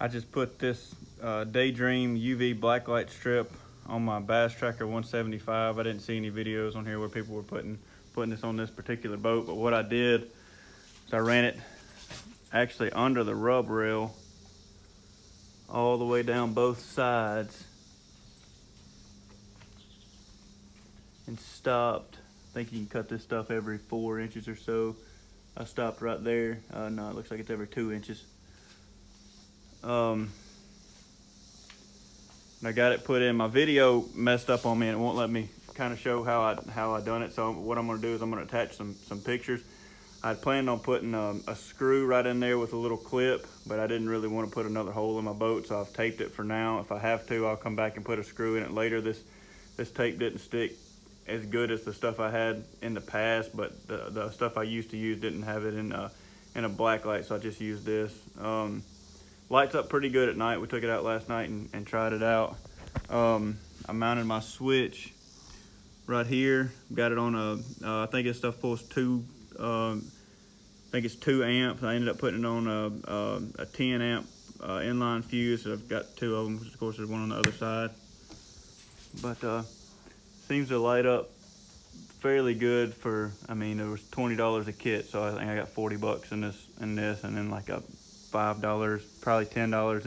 I just put this Daydream UV blacklight strip on my Bass Tracker 175. I didn't see any videos on here where people were putting this on this particular boat, but what I did is I ran it actually under the rub rail all the way down both sides and stopped. I think you can cut this stuff every 4 inches or so. I stopped right there. No, it looks like it's every 2 inches. I got it put in. My video messed up on me and it won't let me kind of show how I done it. So what I'm gonna do is I'm gonna attach some pictures. I'd planned on putting a screw right in there with a little clip, but I didn't really want to put another hole in my boat, so I've taped it for now. If I have to, I'll come back and put a screw in it later. This tape didn't stick as good as the stuff I had in the past, but the stuff I used to use didn't have it in a black light, so I just used this. Lights up pretty good at night. We took it out last night and tried it out. I mounted my switch right here. Got it on I think this stuff pulls I think it's 2 amps. I ended up putting it on a 10 amp inline fuse. So I've got 2 of them. Of course, there's one on the other side. But seems to light up fairly good for, I mean, it was $20 a kit, so I think I got 40 bucks in this, and then like a $5, probably $10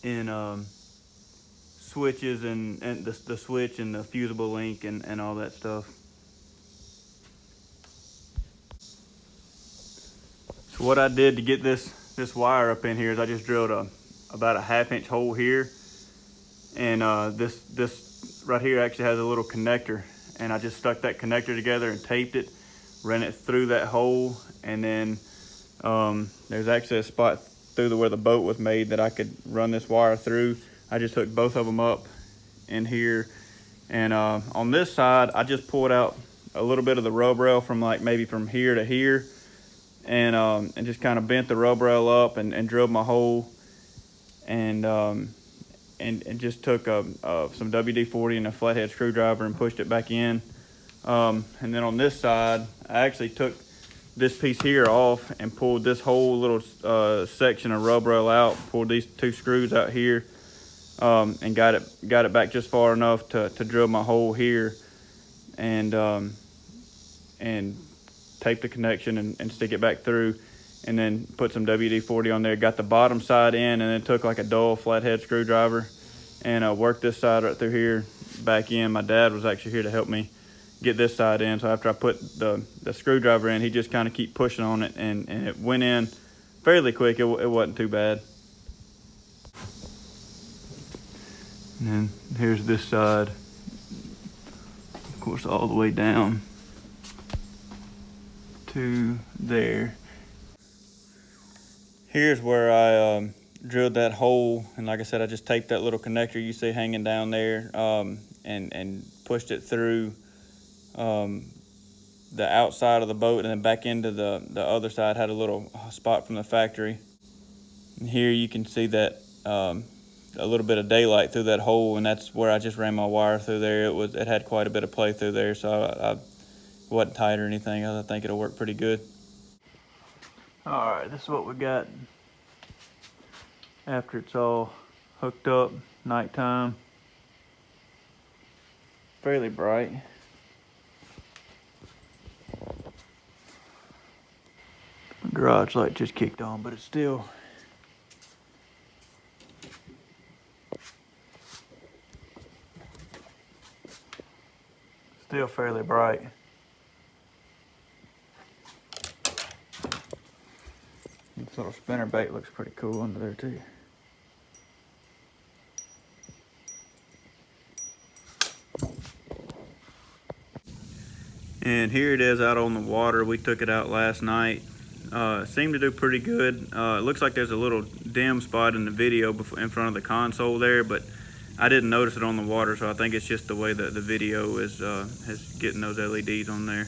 in switches and the switch and the fusible link and all that stuff. So what I did to get this wire up in here is I just drilled about a 1/2 inch hole here, and this right here actually has a little connector, and I just stuck that connector together and taped it, ran it through that hole, and then there's actually a spot through where the boat was made that I could run this wire through. I just hooked both of them up in here, and on this side I just pulled out a little bit of the rub rail from maybe from here to here, and just kind of bent the rub rail up and drilled my hole, and just took some WD-40 and a flathead screwdriver and pushed it back in. And then on this side I actually took this piece here off and pulled this whole little section of rub rail out, pulled these 2 screws out here, and got it back just far enough to drill my hole here, and tape the connection and stick it back through, and then put some WD-40 on there. Got the bottom side in, and then took like a dull flathead screwdriver and worked this side right through here back in. My dad was actually here to help me get this side in, so after I put the screwdriver in, he just kind of keep pushing on it, and it went in fairly quick. It wasn't too bad. And then here's this side, of course, all the way down to there. Here's where I drilled that hole, and like I said, I just taped that little connector you see hanging down there, and pushed it through the outside of the boat, and then back into the other side. Had a little spot from the factory, and here you can see that a little bit of daylight through that hole, and that's where I just ran my wire through there. It had quite a bit of play through there, so I wasn't tight or anything. I think it'll work pretty good. All right, this is what we got after it's all hooked up. Nighttime, fairly bright. Garage light just kicked on, but it's still fairly bright. This little spinner bait looks pretty cool under there too. And here it is out on the water. We took it out last night. Seemed to do pretty good. It looks like there's a little dim spot in the video in front of the console there, but I didn't notice it on the water, so I think it's just the way that the video is getting those LEDs on there.